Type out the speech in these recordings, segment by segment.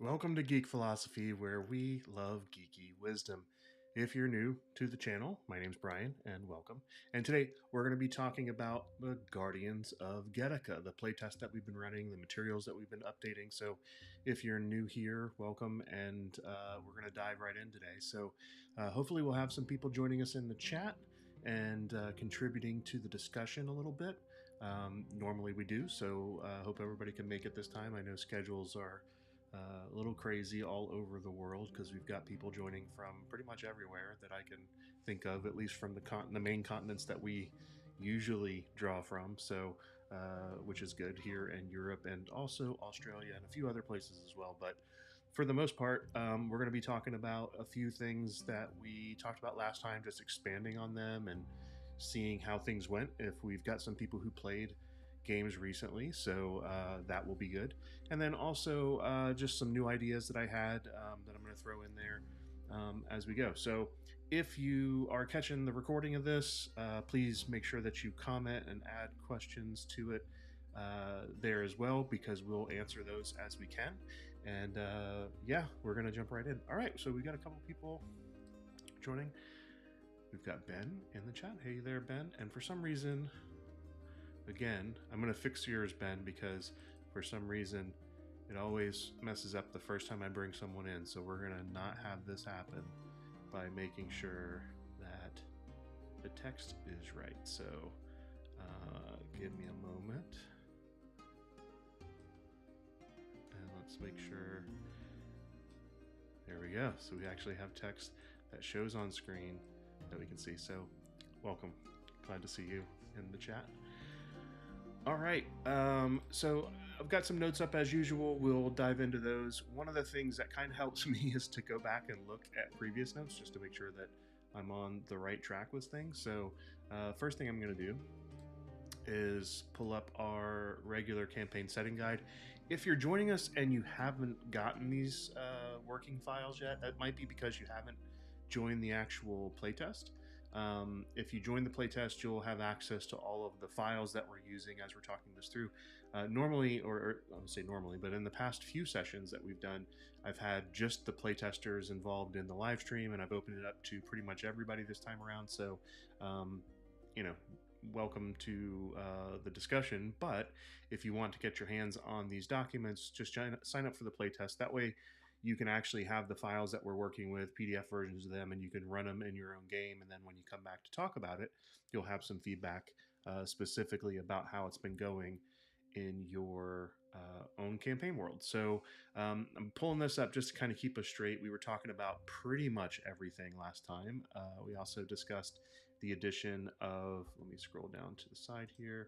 Welcome to Geek Philosophy, where we love geeky wisdom. If you're new to the channel, my name's Brian, and welcome. And today we're going to be talking about the Guardians of Getica, the playtest that we've been running, the materials that we've been updating. So if you're new here, welcome, and we're going to dive right in today. So hopefully we'll have some people joining us in the chat and contributing to the discussion a little bit. Normally we do, so hope everybody can make it this time. I know schedules are a little crazy all over the world because we've got people joining from pretty much everywhere that I can think of, at least from the main continents that we usually draw from. So, which is good here in Europe and also Australia and a few other places as well. But for the most part, we're going to be talking about a few things that we talked about last time, just expanding on them and seeing how things went. If we've got some people who played games recently, so that will be good. And then also just some new ideas that I had that I'm going to throw in there as we go. So if you are catching the recording of this, please make sure that you comment and add questions to it there as well, because we'll answer those as we can. And yeah, we're going to jump right in. All right, so we got a couple people joining. We've got Ben in the chat. Hey there, Ben. And for some reason, again, I'm going to fix yours, Ben, because for some reason it always messes up the first time I bring someone in. So we're going to not have this happen by making sure that the text is right. So give me a moment. And let's make sure. There we go. So we actually have text that shows on screen that we can see. So welcome. Glad to see you in the chat. All right, so I've got some notes up as usual. We'll dive into those. One of the things that kind of helps me is to go back and look at previous notes just to make sure that I'm on the right track with things. So first thing I'm going to do is pull up our regular campaign setting guide. If you're joining us and you haven't gotten these working files yet, that might be because you haven't joined the actual playtest. If you join the playtest, you'll have access to all of the files that we're using as we're talking this through. Normally, or I would say normally, but in the past few sessions that we've done, I've had just the playtesters involved in the live stream, and I've opened it up to pretty much everybody this time around. So, you know, welcome to the discussion. But if you want to get your hands on these documents, just sign up for the playtest. That way you can actually have the files that we're working with, PDF versions of them, and you can run them in your own game. And then when you come back to talk about it, you'll have some feedback specifically about how it's been going in your own campaign world. So I'm pulling this up just to kind of keep us straight. We were talking about pretty much everything last time. We also discussed the addition of, let me scroll down to the side here.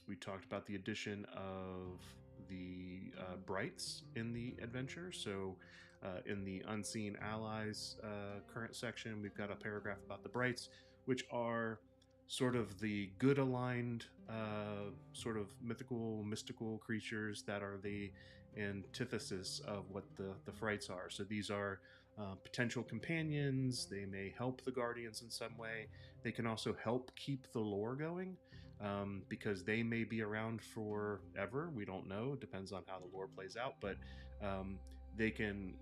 We talked about the addition of the Brights in the adventure. So in the Unseen Allies current section, we've got a paragraph about the Brights, which are sort of the good aligned sort of mystical creatures that are the antithesis of what the Frights are. So these are potential companions. They may help the Guardians in some way. They can also help keep the lore going because they may be around forever. We don't know. It depends on how the lore plays out, but they can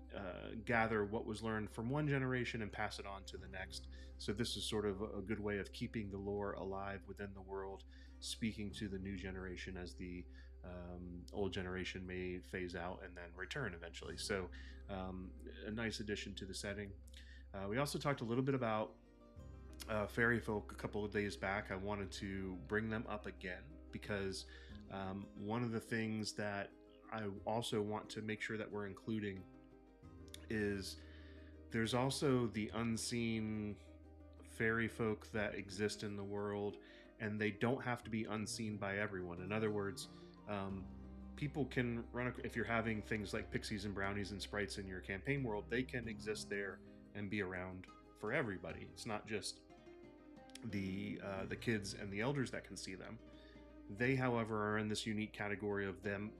gather what was learned from one generation and pass it on to the next. So this is sort of a good way of keeping the lore alive within the world, speaking to the new generation as the old generation may phase out and then return eventually. So a nice addition to the setting. We also talked a little bit about fairy folk a couple of days back. I wanted to bring them up again because one of the things that I also want to make sure that we're including is there's also the unseen fairy folk that exist in the world, and they don't have to be unseen by everyone. In other words, people can run, if you're having things like pixies and brownies and sprites in your campaign world, they can exist there and be around for everybody. It's not just the kids and the elders that can see them. They, however, are in this unique category of them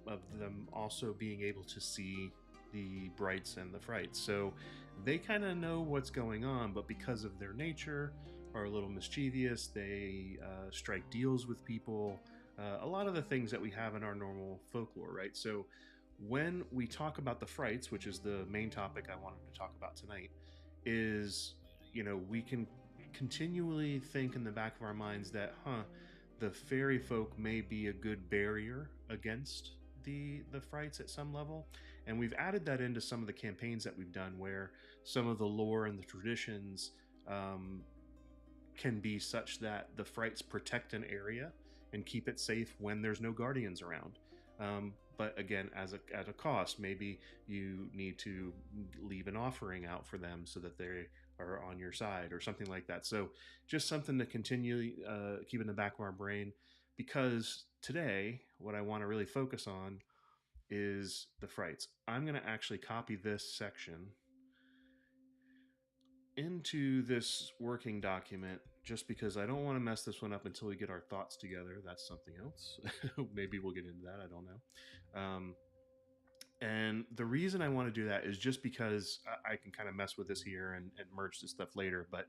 also being able to see the Brights and the Frights. So they kind of know what's going on, but because of their nature, are a little mischievous. They strike deals with people. A lot of the things that we have in our normal folklore, right? So when we talk about the frights, which is the main topic I wanted to talk about tonight, is, we can continually think in the back of our minds that, the fairy folk may be a good barrier against the frights at some level. And we've added that into some of the campaigns that we've done, where some of the lore and the traditions can be such that the frights protect an area and keep it safe when there's no guardians around. But again, at a cost. Maybe you need to leave an offering out for them so that they are on your side or something like that. So just something to continue keep in the back of our brain, because today what I want to really focus on is the frights. I'm going to actually copy this section into this working document just because I don't want to mess this one up until we get our thoughts together. That's something else. Maybe we'll get into that. I don't know. And the reason I want to do that is just because I can kind of mess with this here and merge this stuff later. But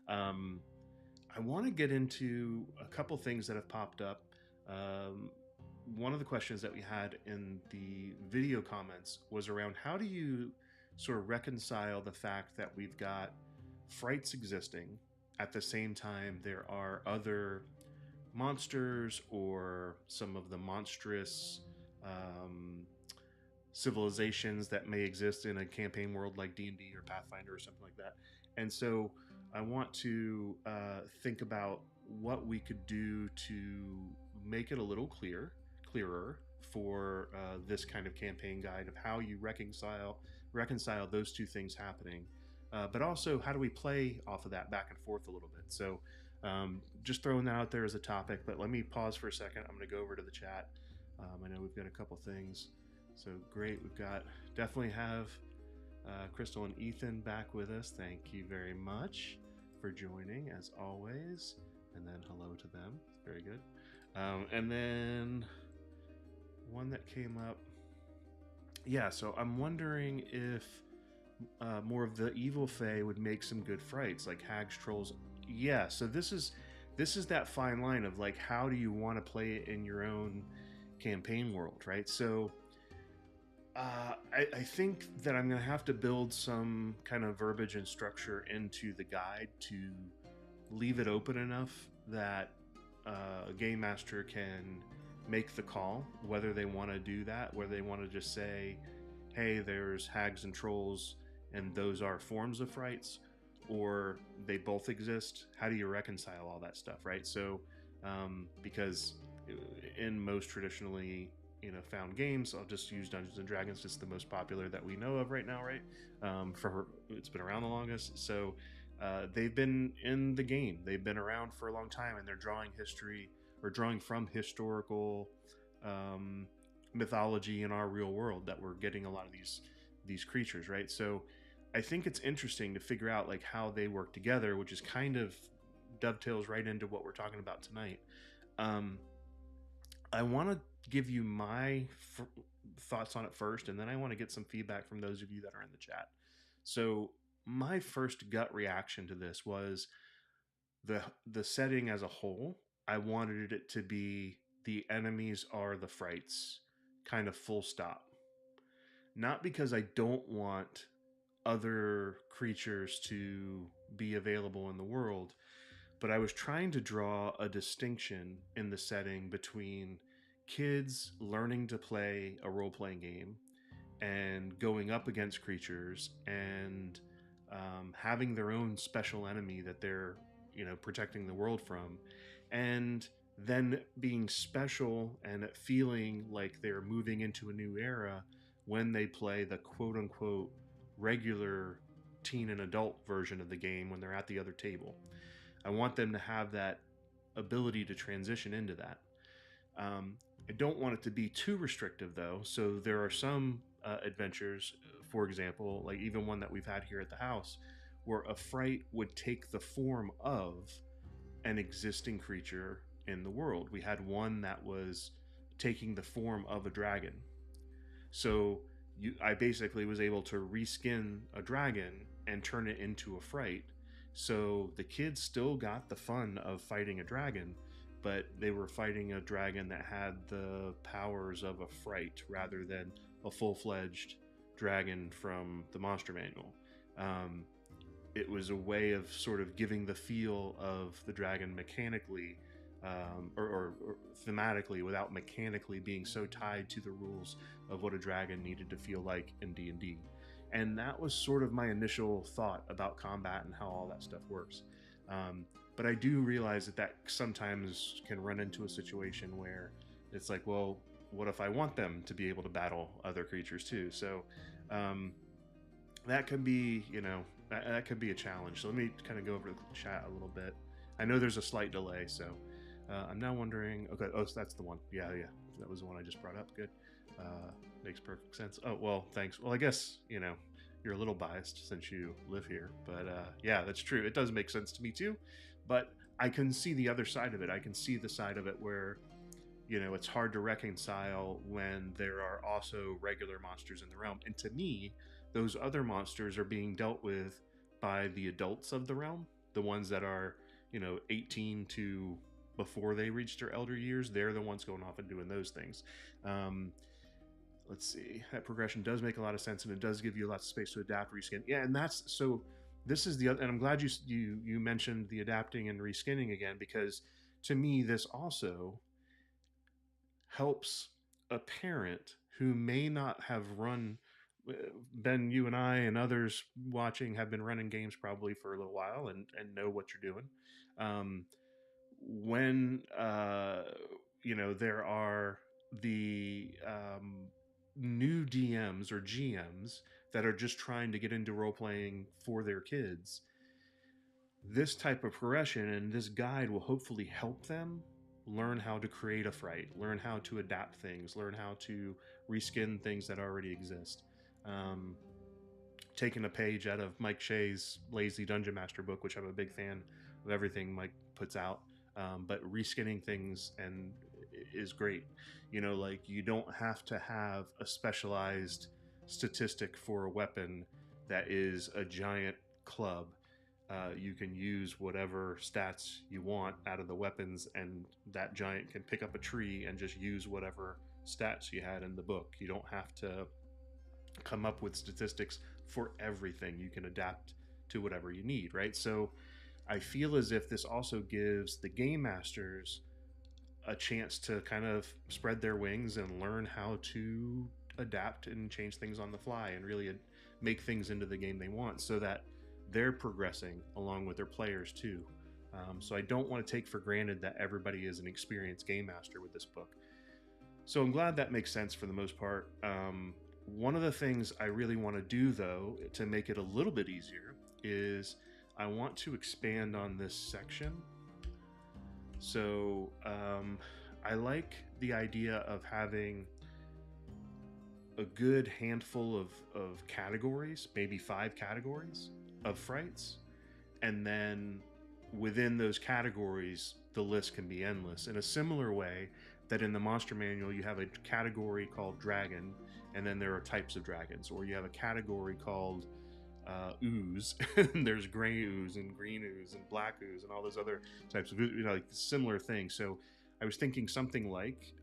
I want to get into a couple things that have popped up. One of the questions that we had in the video comments was around how do you sort of reconcile the fact that we've got frights existing at the same time there are other monsters or some of the monstrous civilizations that may exist in a campaign world like D&D or Pathfinder or something like that. And so I want to think about what we could do to make it a little clearer for this kind of campaign guide of how you reconcile those two things happening, but also how do we play off of that back and forth a little bit. So just throwing that out there as a topic, but let me pause for a second. I'm going to go over to the chat. I know we've got a couple things. So great, we've got, definitely have Crystal and Ethan back with us. Thank you very much for joining as always, and then hello to them. Very good. And then one that came up, yeah, so I'm wondering if more of the evil fae would make some good frights, like hags, trolls. Yeah, so this is that fine line of like, how do you want to play it in your own campaign world, right? So I think that I'm going to have to build some kind of verbiage and structure into the guide to leave it open enough that a game master can make the call whether they want to do that, whether they want to just say, hey, there's hags and trolls and those are forms of frights, or they both exist. How do you reconcile all that stuff, right? So because in most traditionally found games, I'll just use Dungeons and Dragons, just the most popular that we know of right now, right? It's been around the longest, so they've been in the game, they've been around for a long time, and they're drawing from historical mythology in our real world that we're getting a lot of these creatures, right? So I think it's interesting to figure out like how they work together, which is kind of dovetails right into what we're talking about tonight. I want to give you my thoughts on it first, and then I want to get some feedback from those of you that are in the chat. So my first gut reaction to this was the setting as a whole. I wanted it to be the enemies are the frights, kind of full stop. Not because I don't want other creatures to be available in the world, but I was trying to draw a distinction in the setting between kids learning to play a role-playing game and going up against creatures and having their own special enemy that they're protecting the world from, and then being special and feeling like they're moving into a new era when they play the quote-unquote regular teen and adult version of the game when they're at the other table. I want them to have that ability to transition into that. I don't want it to be too restrictive, though. So there are some adventures, for example, like even one that we've had here at the house, where a fright would take the form of an existing creature in the world. We had one that was taking the form of a dragon. So I basically was able to reskin a dragon and turn it into a fright. So the kids still got the fun of fighting a dragon, but they were fighting a dragon that had the powers of a fright rather than a full-fledged dragon from the monster manual. It was a way of sort of giving the feel of the dragon mechanically, or thematically, without mechanically being so tied to the rules of what a dragon needed to feel like in D&D. And that was sort of my initial thought about combat and how all that stuff works. But I do realize that sometimes can run into a situation where it's like, well, what if I want them to be able to battle other creatures too? So that can be, that could be a challenge. So let me kind of go over the chat a little bit. I know there's a slight delay, so I'm now wondering. Okay, so that's the one. Yeah, that was the one I just brought up. Good, makes perfect sense. Oh well, thanks. Well, I guess you're a little biased since you live here, but yeah, that's true. It does make sense to me too. But I can see the other side of it. I can see the side of it where it's hard to reconcile when there are also regular monsters in the realm. And to me, those other monsters are being dealt with by the adults of the realm, the ones that are 18 to before they reach their elder years. They're the ones going off and doing those things. Let's see, that progression does make a lot of sense, and it does give you lots of space to adapt, reskin. Yeah, and that's so. This is the other, and I'm glad you mentioned the adapting and reskinning again, because to me this also helps a parent who may not have run. Ben, you and I and others watching have been running games probably for a little while and know what you're doing. When there are the new DMs or GMs that are just trying to get into role playing for their kids, this type of progression and this guide will hopefully help them learn how to create a fright, learn how to adapt things, learn how to reskin things that already exist. Taking a page out of Mike Shea's Lazy Dungeon Master book, which I'm a big fan of everything Mike puts out, but reskinning things and is great. Like you don't have to have a specialized statistic for a weapon that is a giant club. You can use whatever stats you want out of the weapons, and that giant can pick up a tree and just use whatever stats you had in the book. You don't have to come up with statistics for everything. You can adapt to whatever you need, right? So I feel as if this also gives the game masters a chance to kind of spread their wings and learn how to adapt and change things on the fly and really make things into the game they want, so that they're progressing along with their players too. So I don't want to take for granted that everybody is an experienced game master with this book. So I'm glad that makes sense for the most part. One of the things I really want to do, though, to make it a little bit easier, is I want to expand on this section. So I like the idea of having a good handful of categories, maybe 5 categories of frights, and then within those categories the list can be endless, in a similar way that in the monster manual you have a category called dragon, and then there are types of dragons, or you have a category called ooze and there's gray ooze and green ooze and black ooze and all those other types of like similar things. So I was thinking something like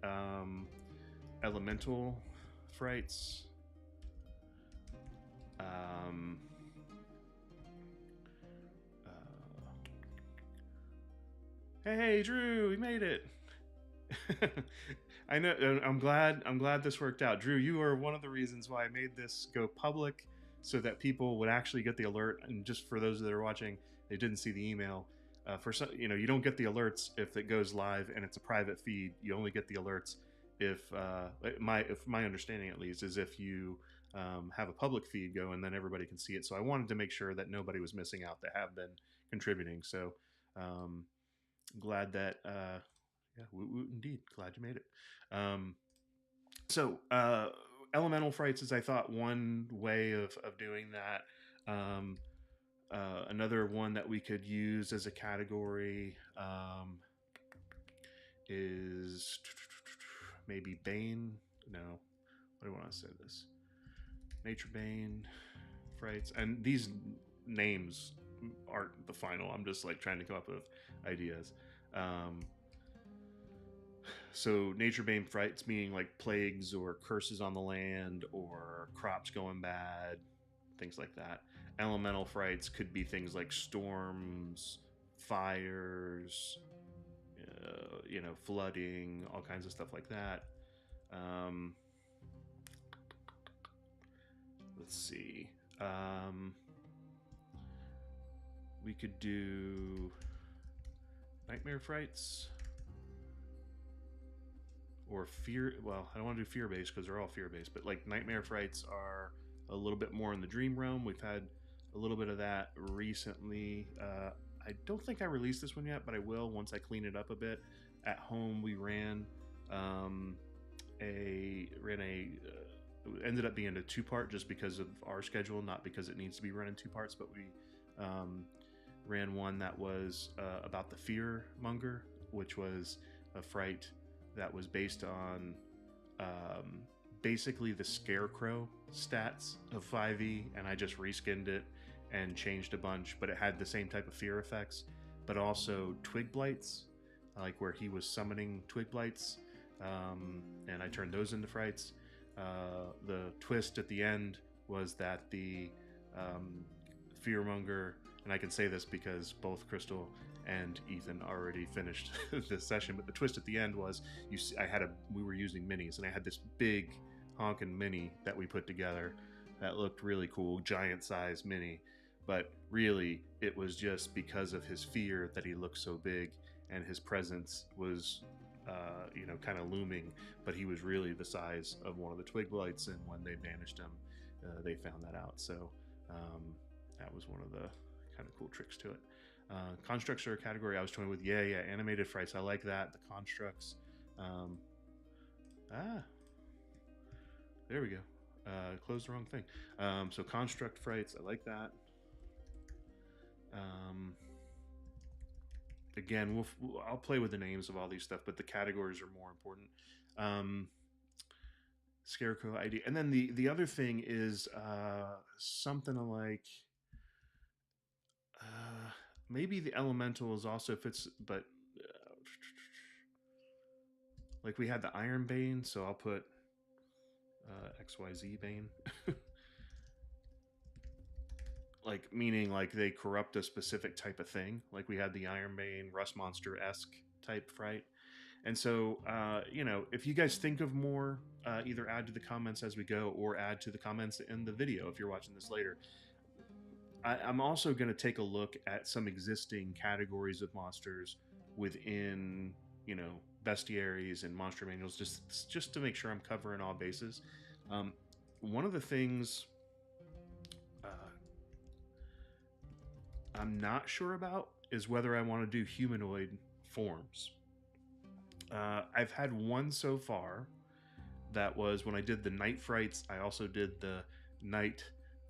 elemental frights, hey Drew, we made it. I know. I'm glad this worked out. Drew, you are one of the reasons why I made this go public, so that people would actually get the alert. And just for those that are watching, they didn't see the email. For some, you don't get the alerts if it goes live and it's a private feed. You only get the alerts if my understanding at least is if you have a public feed go, and then everybody can see it. So I wanted to make sure that nobody was missing out that have been contributing. So glad that yeah, indeed, glad you made it. So elemental frights is, I thought, one way of doing that. Another one that we could use as a category is maybe Bane. No, what do I want to say this? Nature Bane frights, and these names aren't the final. I'm just like trying to come up with ideas. So nature-bane frights meaning like plagues or curses on the land or crops going bad, things like that. Elemental frights could be things like storms, fires, flooding, all kinds of stuff like that. Let's see. We could do nightmare frights or fear. Well, I don't want to do fear-based because they're all fear-based, but like nightmare frights are a little bit more in the dream realm. We've had a little bit of that recently. I don't think I released this one yet, but I will once I clean it up a bit. At home, we ran ended up being a two-part just because of our schedule, not because it needs to be run in two parts, but we ran one that was about the fear monger, which was a fright that was based on basically the scarecrow stats of 5e, and I just reskinned it and changed a bunch, but it had the same type of fear effects, but also twig blights, like where he was summoning twig blights, and I turned those into frights. The twist at the end was that the fearmonger, and I can say this because both Crystal and Ethan already finished this session, but the twist at the end was we were using minis, and I had this big honkin' mini that we put together that looked really cool, giant size mini, but really it was just because of his fear that he looked so big, and his presence was kind of looming, but he was really the size of one of the twig blights, and when they banished him, they found that out. So that was one of the kind of cool tricks to it. Constructs are a category I was toying with. Yeah, animated frights. I like that. The constructs. There we go. Closed the wrong thing. So construct frights. I like that. Again, I'll play with the names of all these stuff, but the categories are more important. Scarecrow ID, and then the other thing is something like maybe the elemental is also fits, but like we had the Iron Bane, so I'll put XYZ Bane. Like meaning like they corrupt a specific type of thing. Like we had the Iron Bane, Rust Monster-esque type fright. And so, if you guys think of more, either add to the comments as we go or add to the comments in the video if you're watching this later. I'm also going to take a look at some existing categories of monsters within, bestiaries and monster manuals, just to make sure I'm covering all bases. One of the things I'm not sure about is whether I want to do humanoid forms. I've had one so far. That was when I did the night frights. I also did the night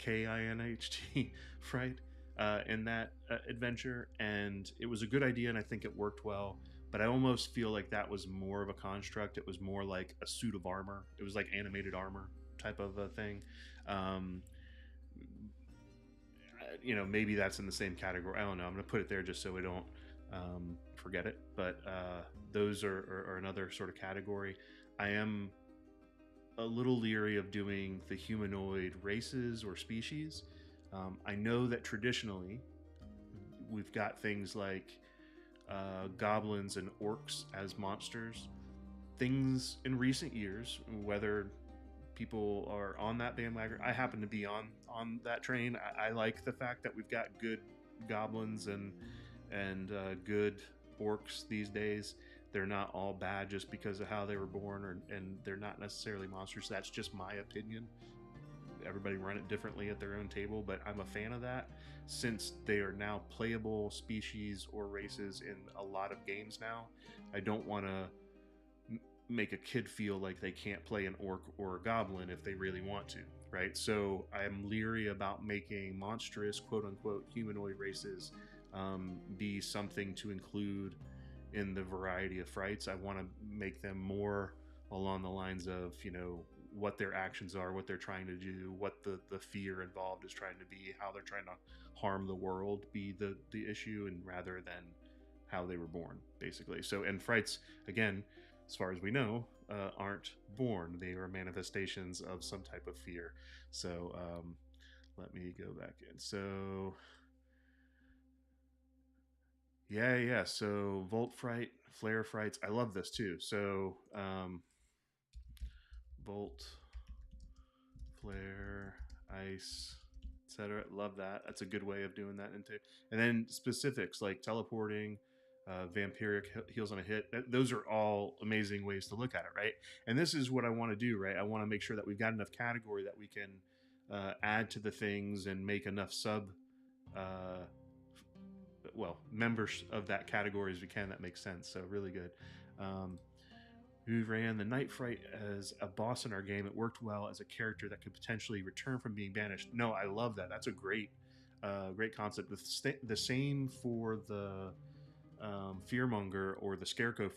KINHT fright in that adventure, and it was a good idea, and I think it worked well. But I almost feel like that was more of a construct. It was more like a suit of armor. It was like animated armor type of a thing. Maybe that's in the same category. I don't know. I'm going to put it there just so we don't forget it. But those are another sort of category. I am a little leery of doing the humanoid races or species. I know that traditionally we've got things like goblins and orcs as monsters. Things in recent years, whether people are on that bandwagon, I happen to be on that train. I like the fact that we've got good goblins and good orcs these days. They're not all bad just because of how they were born, and they're not necessarily monsters. That's just my opinion. Everybody run it differently at their own table, but I'm a fan of that since they are now playable species or races in a lot of games now. I don't want to make a kid feel like they can't play an orc or a goblin if they really want to, right? So I'm leery about making monstrous, quote-unquote, humanoid races be something to include in the variety of frights. I want to make them more along the lines of, what their actions are, what they're trying to do, what the fear involved is trying to be, how they're trying to harm the world be the issue, and rather than how they were born, basically. So, and frights, again, as far as we know, aren't born. They are manifestations of some type of fear. So let me go back in. So yeah. So Volt Fright, Flare Frights. I love this too. So Volt, Flare, Ice, etc. Love that. That's a good way of doing that. And then specifics like teleporting, vampiric, heals on a hit. Those are all amazing ways to look at it, right? And this is what I want to do, right? I want to make sure that we've got enough category that we can add to the things and make enough members of that category as we can. That makes sense. So really good. We ran the Night Fright as a boss in our game. It worked well as a character that could potentially return from being banished. No, I love that. That's a great concept. The same for the Fearmonger or the Scarecrow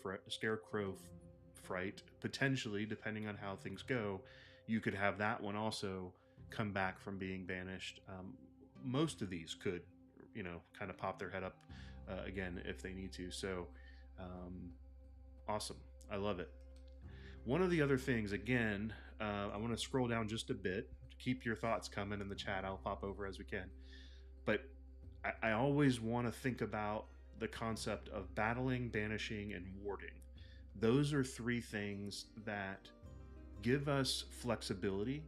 Fright. Potentially, depending on how things go, you could have that one also come back from being banished. Most of these could, kind of pop their head up again if they need to. So, awesome. I love it. One of the other things, again, I want to scroll down just a bit. Keep your thoughts coming in the chat. I'll pop over as we can. But I always want to think about the concept of battling, banishing, and warding. Those are three things that give us flexibility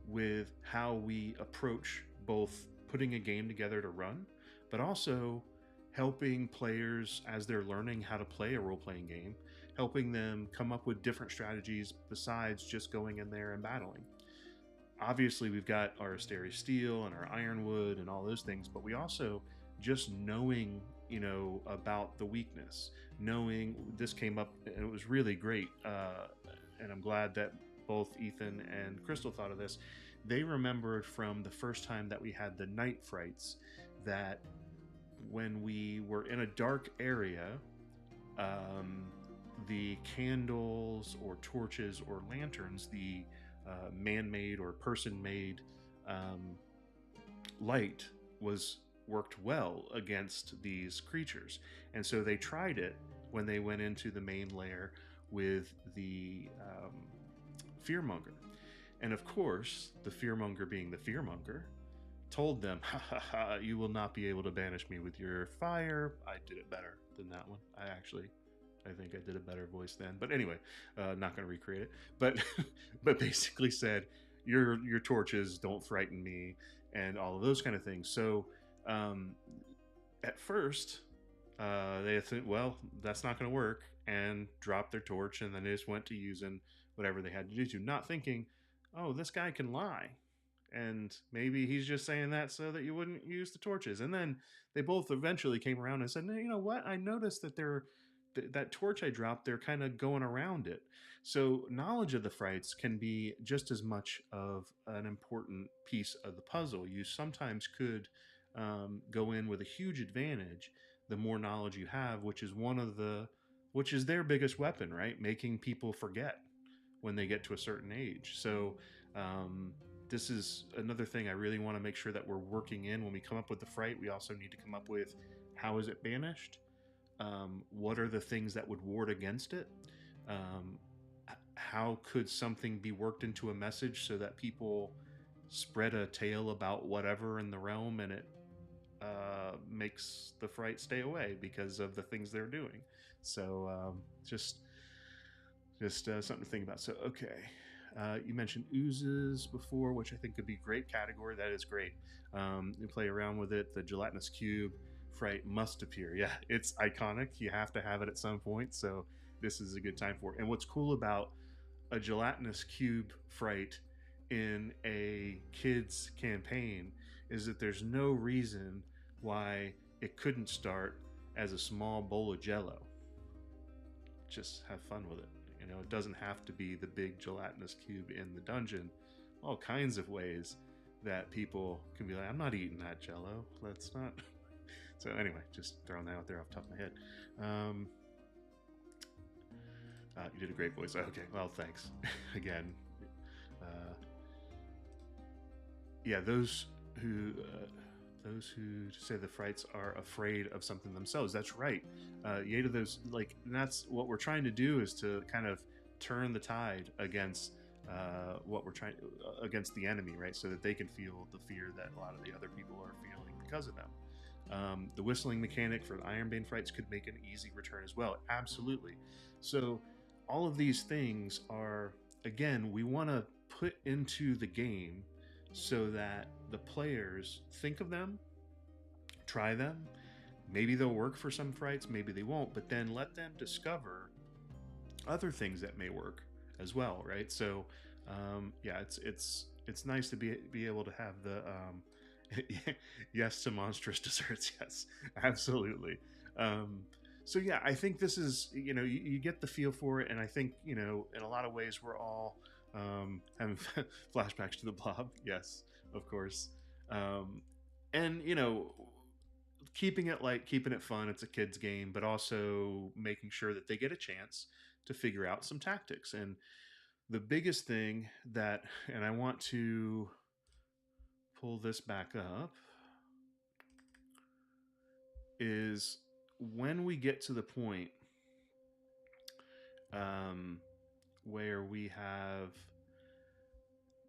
with how we approach both putting a game together to run, but also helping players as they're learning how to play a role-playing game, helping them come up with different strategies besides just going in there and battling. Obviously, we've got our Asteri Steel and our Ironwood and all those things, but we also just knowing, about the weakness, knowing this came up, and it was really great. And I'm glad that both Ethan and Crystal thought of this. They remembered from the first time that we had the Night Frights that when we were in a dark area, the candles or torches or lanterns, the man-made or person-made light worked well against these creatures. And so they tried it when they went into the main lair with the Fearmonger. And of course, the Fearmonger being the Fearmonger, told them, ha, you will not be able to banish me with your fire. I did it better than that one. I think I did a better voice then. But anyway, not going to recreate it. But basically said, your torches don't frighten me, and all of those kind of things. So at first, they think, well, that's not going to work, and dropped their torch, and then they just went to using whatever they had to do, not thinking, oh, this guy can lie. And maybe he's just saying that so that you wouldn't use the torches. And then they both eventually came around and said, no, you know what? I noticed that that torch I dropped, they're kind of going around it. So knowledge of the frights can be just as much of an important piece of the puzzle. You sometimes could go in with a huge advantage the more knowledge you have, which is their biggest weapon, right? Making people forget when they get to a certain age. So this is another thing I really want to make sure that we're working in when we come up with the fright. We also need to come up with, how is it banished? What are the things that would ward against it? How could something be worked into a message so that people spread a tale about whatever in the realm, and it makes the fright stay away because of the things they're doing? So just something to think about. So okay. You mentioned oozes before, which I think could be a great category. That is great. You play around with it. The gelatinous cube fright must appear. Yeah, it's iconic. You have to have it at some point. So this is a good time for it. And what's cool about a gelatinous cube fright in a kid's campaign is that there's no reason why it couldn't start as a small bowl of Jello. Just have fun with it. It doesn't have to be the big gelatinous cube in the dungeon. All kinds of ways that people can be like, I'm not eating that Jello. Let's not. So anyway, just throwing that out there off the top of my head. You did a great voice. Okay, well, thanks. Again. Yeah, those who those who say the frights are afraid of something themselves. That's right. Yea to those, like, and that's what we're trying to do, is to kind of turn the tide against what we're trying against the enemy, right? So that they can feel the fear that a lot of the other people are feeling because of them. The whistling mechanic for Ironbane frights could make an easy return as well. Absolutely. So all of these things are, again, we want to put into the game so that the players think of them, try them. Maybe they'll work for some frights, maybe they won't, but then let them discover other things that may work as well, right? So yeah, it's nice to be able to have the yes to monstrous desserts. Yes, absolutely. So yeah, I think this is, you get the feel for it, and I think, in a lot of ways we're all having flashbacks to the Blob. Yes, of course. And keeping it light, keeping it fun. It's a kids game, but also making sure that they get a chance to figure out some tactics. And the biggest thing that, and I want to pull this back up, is when we get to the point where we have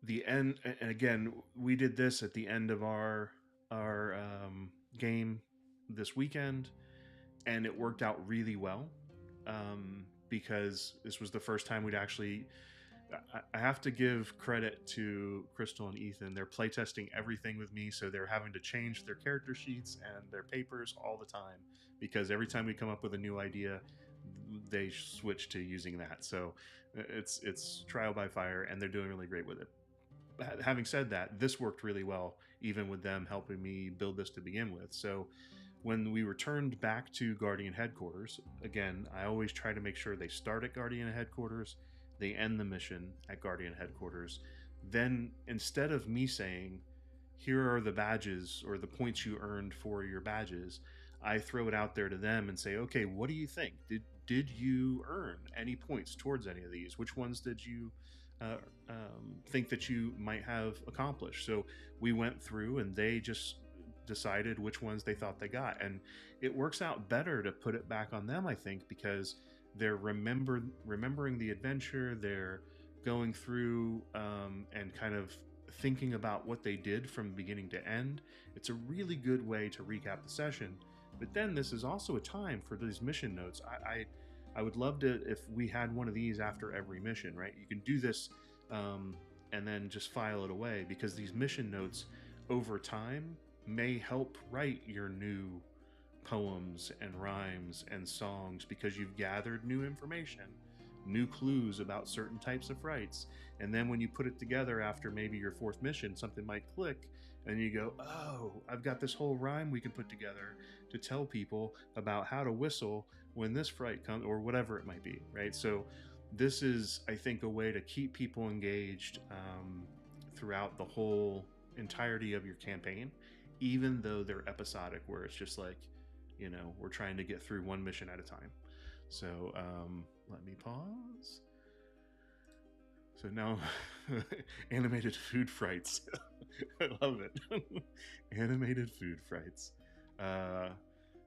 the end, and again, we did this at the end of our game this weekend, and it worked out really well, because this was the first time we'd actually, I have to give credit to Crystal and Ethan. They're playtesting everything with me, so they're having to change their character sheets and their papers all the time, because every time we come up with a new idea, they switch to using that. So it's trial by fire, and they're doing really great with it. Having said that, this worked really well, even with them helping me build this to begin with. So when we returned back to Guardian headquarters, again, I always try to make sure they start at Guardian headquarters, they end the mission at Guardian headquarters. Then instead of me saying, here are the badges or the points you earned for your badges, I throw it out there to them and say, okay, what do you think? Did you earn any points towards any of these? Which ones did you think that you might have accomplished? So we went through, and they just decided which ones they thought they got, and it works out better to put it back on them, I think, because they're remembering the adventure, they're going through and kind of thinking about what they did from beginning to end. It's a really good way to recap the session. But then this is also a time for these mission notes. I would love to, if we had one of these after every mission, right? You can do this and then just file it away, because these mission notes over time may help write your new poems and rhymes and songs, because you've gathered new information, new clues about certain types of frights. And then when you put it together after maybe your fourth mission, something might click, and you go, oh, I've got this whole rhyme we can put together to tell people about how to whistle when this fright comes, or whatever it might be, right? So this is, I think, a way to keep people engaged throughout the whole entirety of your campaign, even though they're episodic, where it's just like, we're trying to get through one mission at a time. So let me pause. So now, animated food frights. I love it. Animated food frights.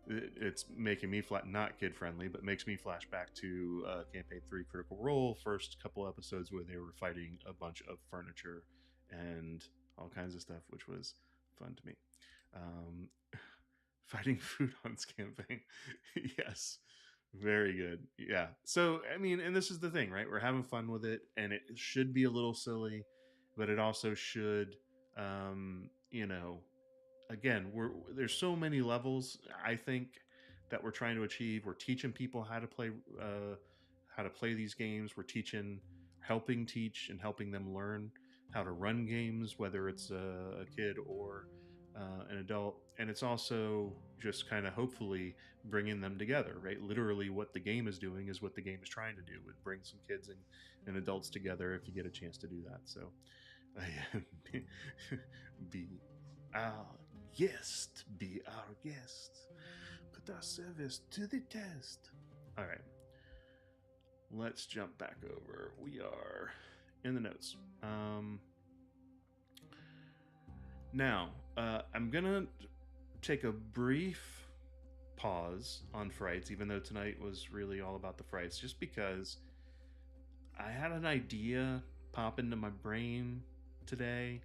It's making me not kid friendly, but makes me flash back to campaign 3 Critical Role, first couple episodes where they were fighting a bunch of furniture and all kinds of stuff, which was fun to me. Fighting food hunts campaign. Yes, very good. Yeah. So I mean, and this is the thing, right? We're having fun with it, and it should be a little silly, but it also should, again, there's so many levels, I think, that we're trying to achieve. We're teaching people how to play these games. We're helping teach and helping them learn how to run games, whether it's a kid or an adult. And it's also just kind of hopefully bringing them together, right? Literally what the game is doing is what the game is trying to do, with bring some kids and adults together if you get a chance to do that. So be our guest, put our service to the test. All right, let's jump back over. We are in the notes. Now, I'm gonna take a brief pause on frights, even though tonight was really all about the frights, just because I had an idea pop into my brain today.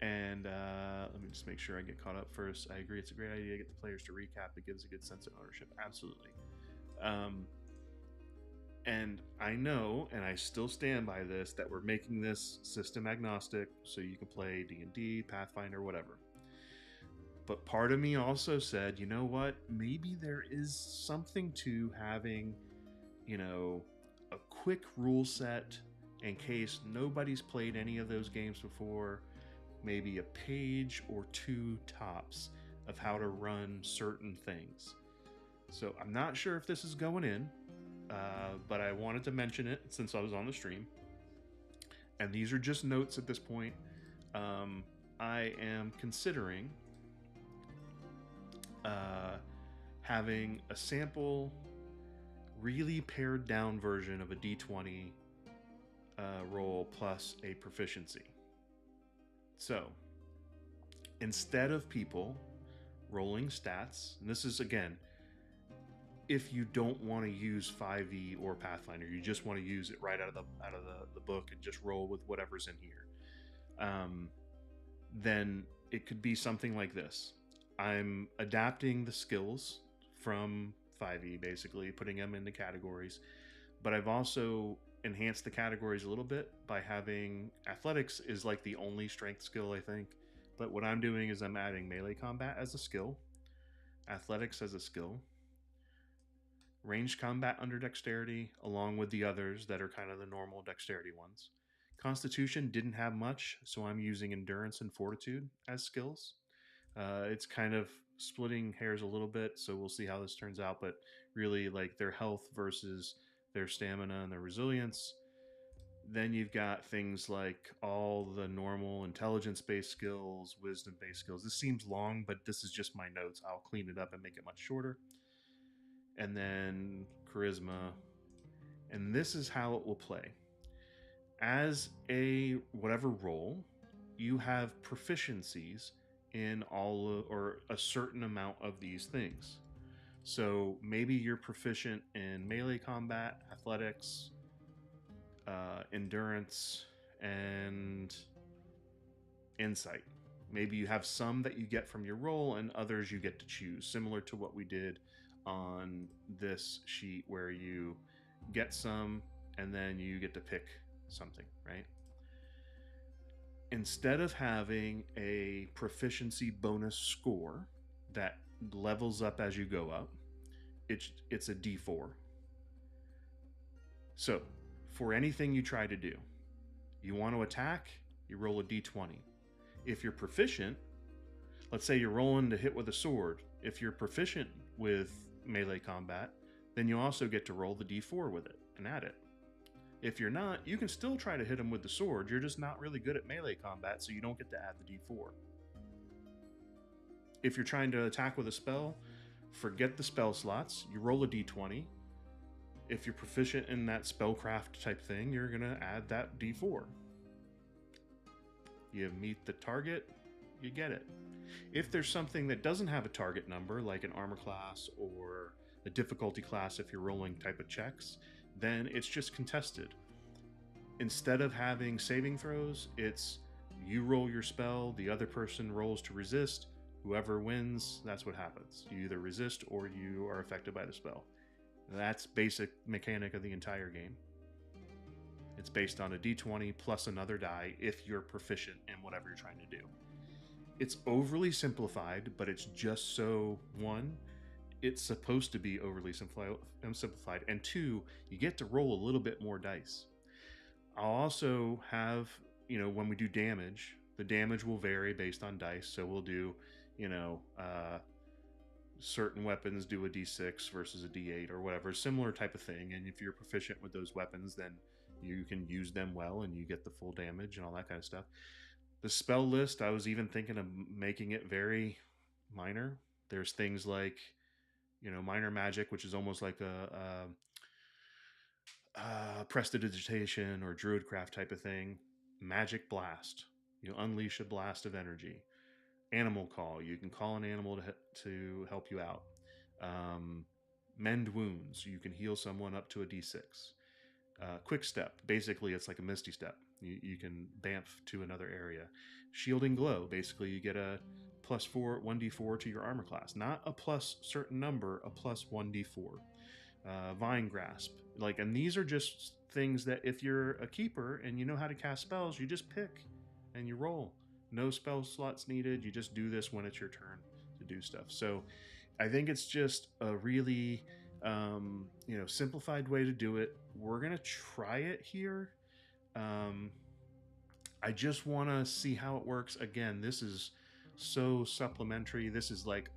And let me just make sure I get caught up first. I agree, it's a great idea to get the players to recap. It gives a good sense of ownership. Absolutely. And I know, and I still stand by this, that we're making this system agnostic, so you can play D&D, Pathfinder, whatever. But part of me also said, you know what? Maybe there is something to having, a quick rule set in case nobody's played any of those games before. Maybe a page or two tops of how to run certain things. So I'm not sure if this is going in, but I wanted to mention it since I was on the stream. And these are just notes at this point. I am considering having a sample, really pared down version of a D20 roll plus a proficiency. So, instead of people rolling stats, and this is again, if you don't want to use 5e or Pathfinder, you just want to use it right out of the book and just roll with whatever's in here, then it could be something like this. I'm adapting the skills from 5e, basically putting them into categories, but I've also enhance the categories a little bit by having athletics is like the only strength skill, I think. But what I'm doing is I'm adding melee combat as a skill, athletics as a skill, ranged combat under dexterity, along with the others that are kind of the normal dexterity ones. Constitution didn't have much, so I'm using endurance and fortitude as skills. It's kind of splitting hairs a little bit, so we'll see how this turns out, but really like their health versus their stamina and their resilience. Then you've got things like all the normal intelligence-based skills, wisdom-based skills. This seems long, but this is just my notes. I'll clean it up and make it much shorter. And then charisma. And this is how it will play. As a whatever role, you have proficiencies in all or a certain amount of these things. So maybe you're proficient in melee combat, athletics, endurance, and insight. Maybe you have some that you get from your role and others you get to choose, similar to what we did on this sheet where you get some and then you get to pick something, right? Instead of having a proficiency bonus score that levels up as you go up, it's a D4. So, for anything you try to do, you want to attack, you roll a D20. If you're proficient, let's say you're rolling to hit with a sword. If you're proficient with melee combat, then you also get to roll the D4 with it and add it. If you're not, you can still try to hit them with the sword. You're just not really good at melee combat, so you don't get to add the D4. If you're trying to attack with a spell, forget the spell slots. You roll a D20. If you're proficient in that spellcraft type thing, you're going to add that D4. You meet the target, you get it. If there's something that doesn't have a target number, like an armor class or a difficulty class if you're rolling type of checks, then it's just contested. Instead of having saving throws, it's you roll your spell, the other person rolls to resist, whoever wins, that's what happens. You either resist or you are affected by the spell. That's basic mechanic of the entire game. It's based on a d20 plus another die if you're proficient in whatever you're trying to do. It's overly simplified, but it's just so, one, it's supposed to be overly simplified, and two, you get to roll a little bit more dice. I'll also have, when we do damage, the damage will vary based on dice, so we'll do, certain weapons do a d6 versus a d8 or whatever, similar type of thing, and if you're proficient with those weapons, then you can use them well and you get the full damage and all that kind of stuff. The spell list, I was even thinking of making it very minor. There's things like, minor magic, which is almost like a prestidigitation or druidcraft type of thing. Magic blast. You unleash a blast of energy. animal call. You can call an animal to help you out. Mend wounds. You can heal someone up to a d6. Quick step. Basically, it's like a misty step. You can bamf to another area. Shielding glow. Basically, you get a +4 1d4 to your armor class. Not a plus certain number, a plus 1d4. Vine grasp. And these are just things that if you're a keeper and you know how to cast spells, you just pick and you roll. No spell slots needed. You just do this when it's your turn to do stuff. So I think it's just a really simplified way to do it. We're gonna try it here. I just want to see how it works. Again, this is so supplementary. This is like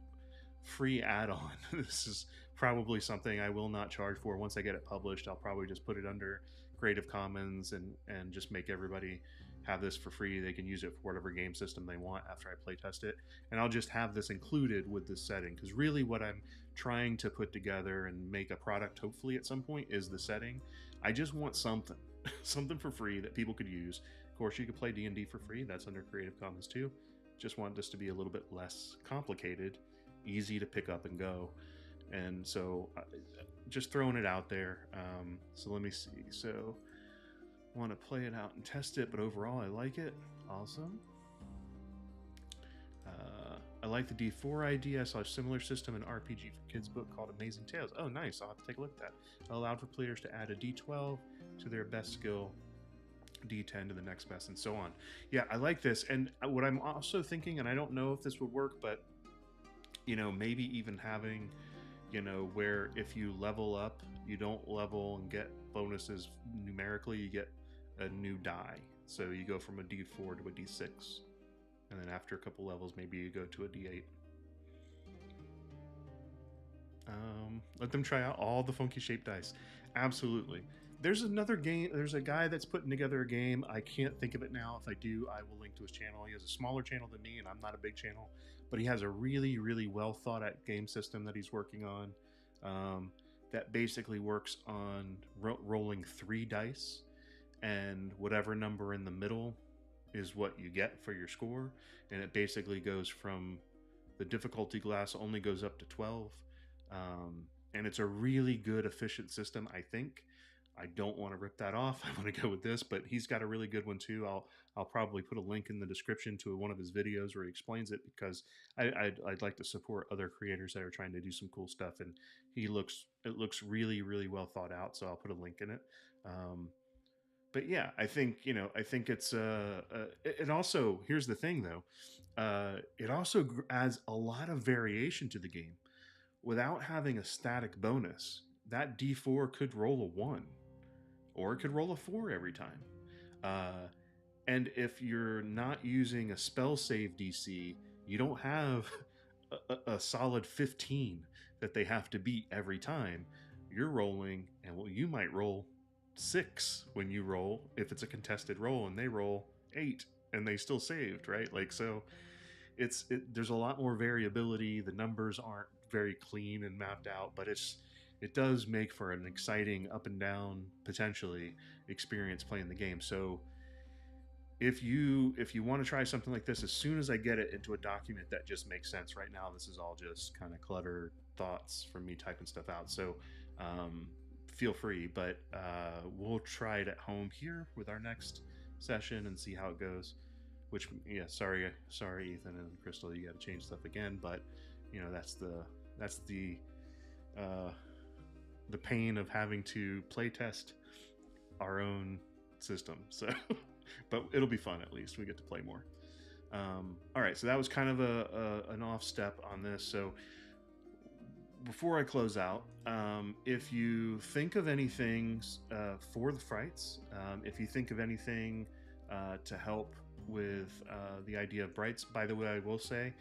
free add-on. This is probably something I will not charge for. Once I get it published, I'll probably just put it under Creative Commons and just make everybody have this for free. They can use it for whatever game system they want after I play test it. And I'll just have this included with this setting, because really what I'm trying to put together and make a product hopefully at some point is the setting. I just want something something for free that people could use. Of course, you could play D&D for free. That's under Creative Commons too. Just want this to be a little bit less complicated, easy to pick up and go. And so just throwing it out there. So let me see. So I want to play it out and test it, but overall I like it. Awesome. I like the D4 idea. I saw a similar system in RPG for Kids book called Amazing Tales. Oh, nice. I'll have to take a look at that. It allowed for players to add a D12 to their best skill, D10 to the next best, and so on. Yeah, I like this. And what I'm also thinking, and I don't know if this would work, but maybe even having where if you level up, you don't level and get bonuses numerically, you get a new die. So you go from a D4 to a D6, and then after a couple levels, maybe you go to a D8. Let them try out all the funky shaped dice. Absolutely. There's another game. There's a guy that's putting together a game. I can't think of it now. If I do, I will link to his channel. He has a smaller channel than me, and I'm not a big channel, but he has a really, really well thought out game system that he's working on that basically works on rolling 3 dice, and whatever number in the middle is what you get for your score. And it basically goes from the difficulty glass only goes up to 12. And it's a really good, efficient system, I think. I don't want to rip that off. I want to go with this, but he's got a really good one too. I'll probably put a link in the description to one of his videos where he explains it, because I'd like to support other creators that are trying to do some cool stuff. And it looks really, really well thought out. So I'll put a link in it. But yeah, I think it's it also, here's the thing though, it also adds a lot of variation to the game. Without having a static bonus, that D4 could roll a 1, or it could roll a 4 every time. And if you're not using a spell save DC, you don't have a solid 15 that they have to beat every time. You're rolling, and you might roll 6 when you roll, if it's a contested roll, and they roll 8 and they still saved, right? So there's a lot more variability. The numbers aren't very clean and mapped out, but it does make for an exciting up and down potentially experience playing the game. So if you want to try something like this, as soon as I get it into a document that just makes sense. Right now this is all just kind of cluttered thoughts from me typing stuff out, so feel free, but we'll try it at home here with our next session and see how it goes. Which, yeah, sorry Ethan and Crystal, you got to change stuff again, but that's the pain of having to playtest our own system. So but it'll be fun. At least we get to play more. All right, so that was kind of an off step on this. So before I close out, if you think of anything for the frights, if you think of anything to help with the idea of brights, by the way, I will say,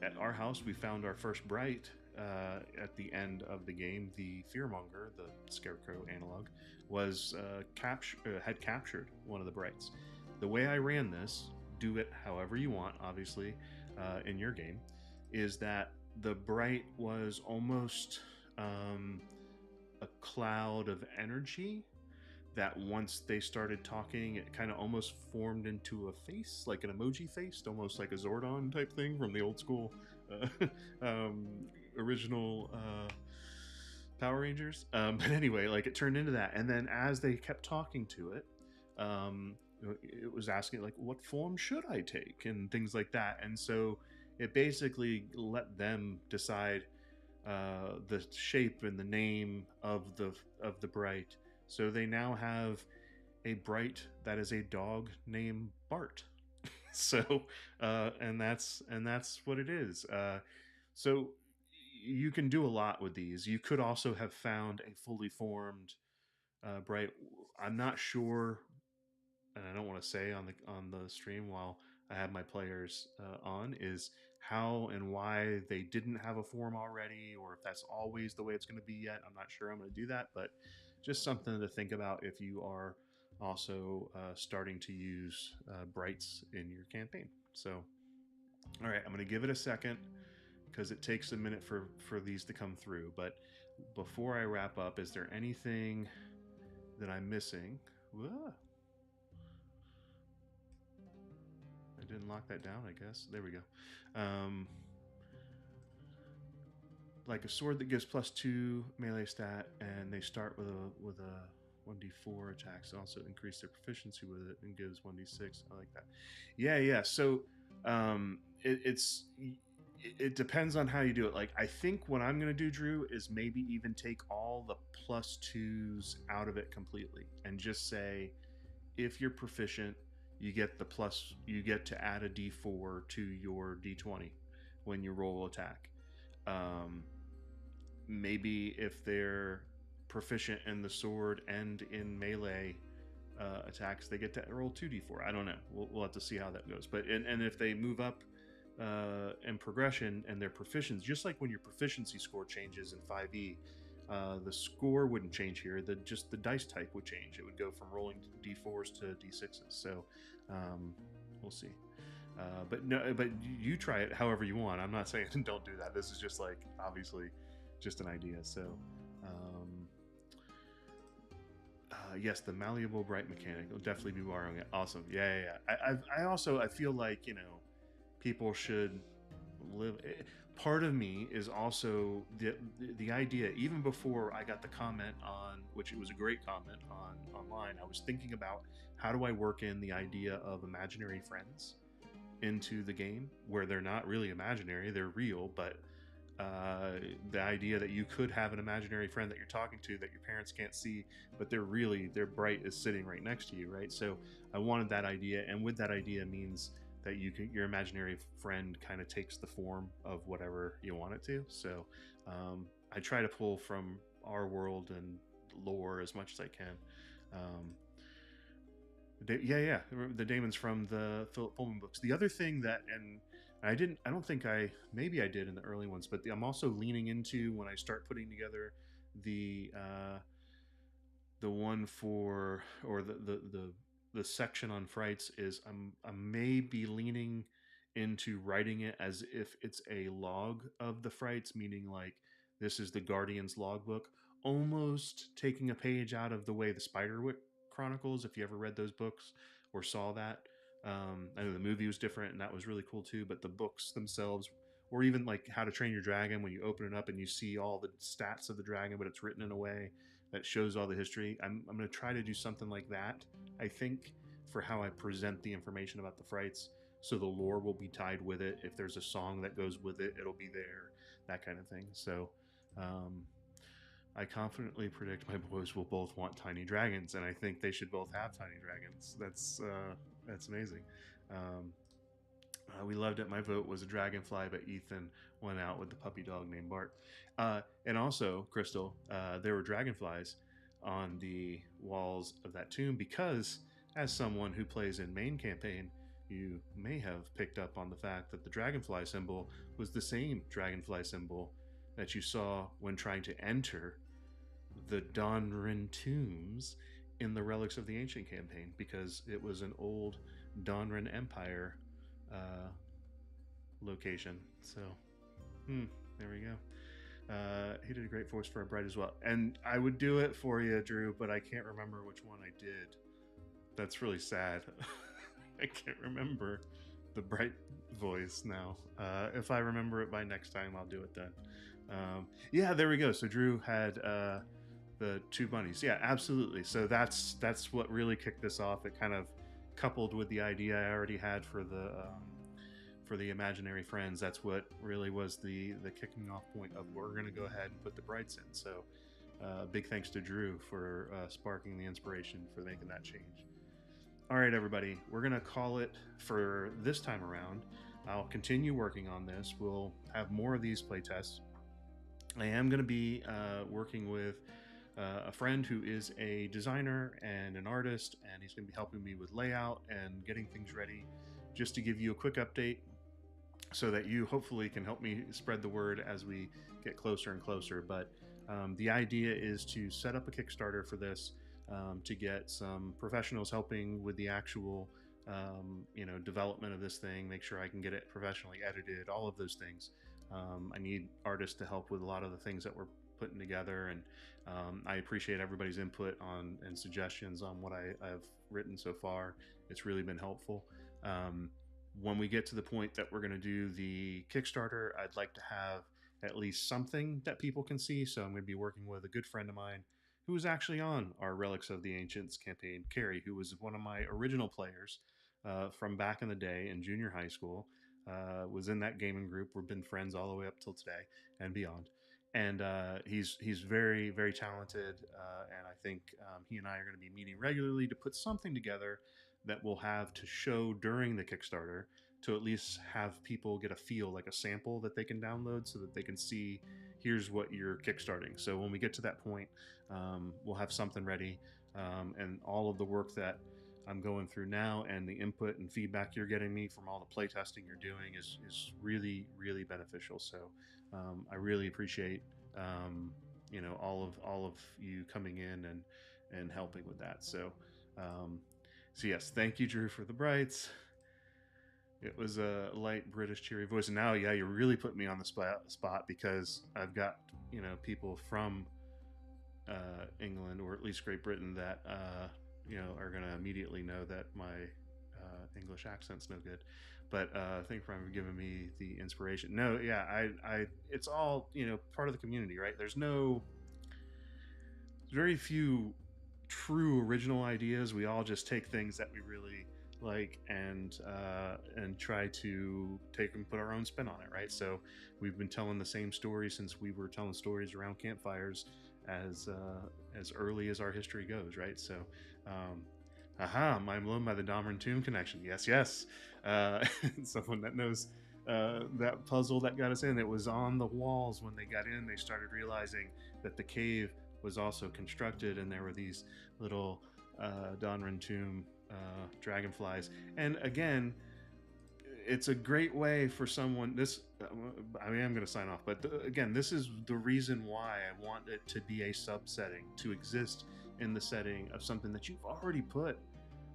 at our house we found our first bright at the end of the game. The Fearmonger, the Scarecrow analog, had captured one of the brights. The way I ran this, do it however you want, obviously, in your game, is that the bright was almost a cloud of energy that once they started talking, it kind of almost formed into a face, like an emoji face, almost like a Zordon type thing from the old school original Power Rangers. But anyway, like it turned into that, and then as they kept talking to it, it was asking like, what form should I take, and things like that. And so it basically let them decide the shape and the name of the Bright. So they now have a Bright that is a dog named Bart. So and that's what it is. So you can do a lot with these. You could also have found a fully formed Bright. I'm not sure, and I don't want to say on the stream while I have my players on, is how and why they didn't have a form already, or if that's always the way it's going to be yet. I'm not sure I'm going to do that, but just something to think about if you are also starting to use brights in your campaign. So, all right, I'm going to give it a second because it takes a minute for these to come through. But before I wrap up, is there anything that I'm missing? I didn't lock that down, I guess. There we go. Like a sword that gives +2 melee stat, and they start with a 1d4 attacks. Also increase their proficiency with it and gives 1d6. I like that. Yeah. So it depends on how you do it. Like I think what I'm gonna do, Drew, is maybe even take all the +2s out of it completely and just say, if you're proficient, you get to add a d4 to your d20 when you roll attack. Maybe if they're proficient in the sword and in melee attacks, they get to roll 2d4. I don't know. We'll have to see how that goes. But and if they move up in progression and their proficiency, just like when your proficiency score changes in 5e, the score wouldn't change here. Just the dice type would change. It would go from rolling d4s to d6s. So we'll see. But you try it however you want. I'm not saying don't do that. This is just like obviously just an idea. So yes, the malleable bright mechanic. I'll definitely be borrowing it. Awesome. Yeah. I feel like people should live. Part of me is also the idea. Even before I got the comment on, which it was a great comment on online, I was thinking about how do I work in the idea of imaginary friends into the game, where they're not really imaginary, they're real, but the idea that you could have an imaginary friend that you're talking to that your parents can't see, but their Bright is sitting right next to you, right? So I wanted that idea, and with that idea means that your imaginary friend kind of takes the form of whatever you want it to. So I try to pull from our world and lore as much as I can. The Daemons from the Philip Pullman books. The other thing that, and I don't think maybe I did in the early ones, but I'm also leaning into, when I start putting together the one for, or the section on frights, is I'm maybe leaning into writing it as if it's a log of the frights, meaning like this is the Guardians logbook, almost taking a page out of the way the Spiderwick Chronicles, if you ever read those books or saw that. I know the movie was different and that was really cool too, but the books themselves, or even like How to Train Your Dragon, when you open it up and you see all the stats of the dragon, but it's written in a way that shows all the history. I'm going to try to do something like that, I think, for how I present the information about the frights. So the lore will be tied with it. If there's a song that goes with it, it'll be there, that kind of thing. So I confidently predict my boys will both want tiny dragons, and I think they should both have tiny dragons. That's amazing. We loved it. My vote was a dragonfly, but Ethan went out with the puppy dog named Bart. And also, Crystal, there were dragonflies on the walls of that tomb because, as someone who plays in main campaign, you may have picked up on the fact that the dragonfly symbol was the same dragonfly symbol that you saw when trying to enter the Donrin tombs in the Relics of the Ancient campaign, because it was an old Donrin Empire location. So there we go. He did a great voice for a Bright as well. And I would do it for you, Drew, but I can't remember which one I did. That's really sad. I can't remember the Bright voice now. If I remember it by next time, I'll do it then. Yeah, there we go. So Drew had the two bunnies. Yeah, absolutely. So that's what really kicked this off. It kind of coupled with the idea I already had for the imaginary friends. That's what really was the kicking off point of we're going to go ahead and put the Brights in. So big thanks to Drew for sparking the inspiration for making that change. All right, everybody, we're going to call it for this time around. I'll continue working on this. We'll have more of these playtests. I am going to be working with a friend who is a designer and an artist, and he's going to be helping me with layout and getting things ready. Just to give you a quick update so that you hopefully can help me spread the word as we get closer and closer. But the idea is to set up a Kickstarter for this, to get some professionals helping with the actual development of this thing, make sure I can get it professionally edited, all of those things. I need artists to help with a lot of the things that we're putting together, and I appreciate everybody's input on and suggestions on what I've written so far. It's really been helpful. When we get to the point that we're going to do the Kickstarter, I'd like to have at least something that people can see. So I'm going to be working with a good friend of mine who was actually on our Relics of the Ancients campaign, Carrie, who was one of my original players from back in the day in junior high school, was in that gaming group. We've been friends all the way up till today and beyond. And he's very, very talented, and I think he and I are going to be meeting regularly to put something together that we'll have to show during the Kickstarter, to at least have people get a feel, like a sample that they can download so that they can see, here's what you're kickstarting. So when we get to that point, we'll have something ready, and all of the work that I'm going through now and the input and feedback you're getting me from all the playtesting you're doing is really, really beneficial. So I really appreciate all of you coming in and helping with that. So so yes, thank you, Drew, for the Brights. It was a light British cheery voice. And now, yeah, you really put me on the spot because I've got people from England, or at least Great Britain, that are going to immediately know that my English accent's no good. But thank you for giving me the inspiration. No, yeah, I it's all part of the community, right? There's very few true original ideas. We all just take things that we really like and try to take and put our own spin on it, right? So we've been telling the same story since we were telling stories around campfires as early as our history goes, right? So mind blown by the Domran Tomb connection. Yes. Someone that knows that puzzle that got us in, it was on the walls. When they got in, they started realizing that the cave was also constructed, and there were these little Donran Tomb dragonflies. And again, it's a great way for someone. I'm going to sign off, but again, this is the reason why I want it to be a sub-setting, to exist in the setting of something that you've already put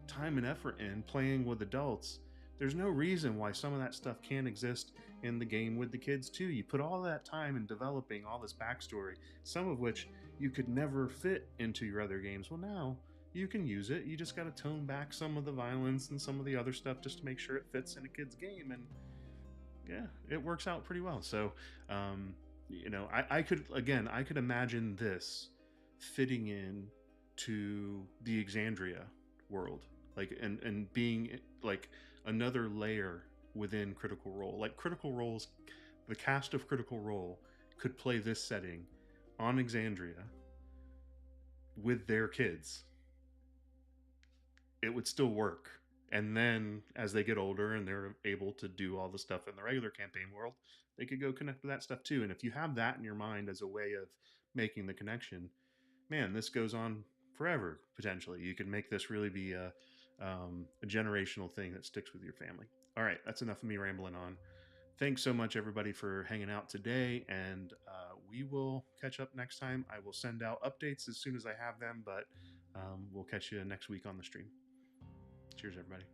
time and effort in playing with adults. There's no reason why some of that stuff can't exist in the game with the kids too. You put all that time in developing all this backstory, some of which you could never fit into your other games. Well, now you can use it. You just got to tone back some of the violence and some of the other stuff just to make sure it fits in a kid's game. And yeah, it works out pretty well. So, I could imagine this fitting in to the Exandria world, like, and being like another layer within Critical Role. Like Critical Role's, the cast of Critical Role could play this setting on Exandria with their kids. It would still work. And then as they get older and they're able to do all the stuff in the regular campaign world, they could go connect with that stuff too. And if you have that in your mind as a way of making the connection, man, this goes on forever, potentially. You can make this really be a generational thing that sticks with your family. All right, that's enough of me rambling on. Thanks so much, everybody, for hanging out today, and we will catch up next time. I will send out updates as soon as I have them, but we'll catch you next week on the stream. Cheers, everybody.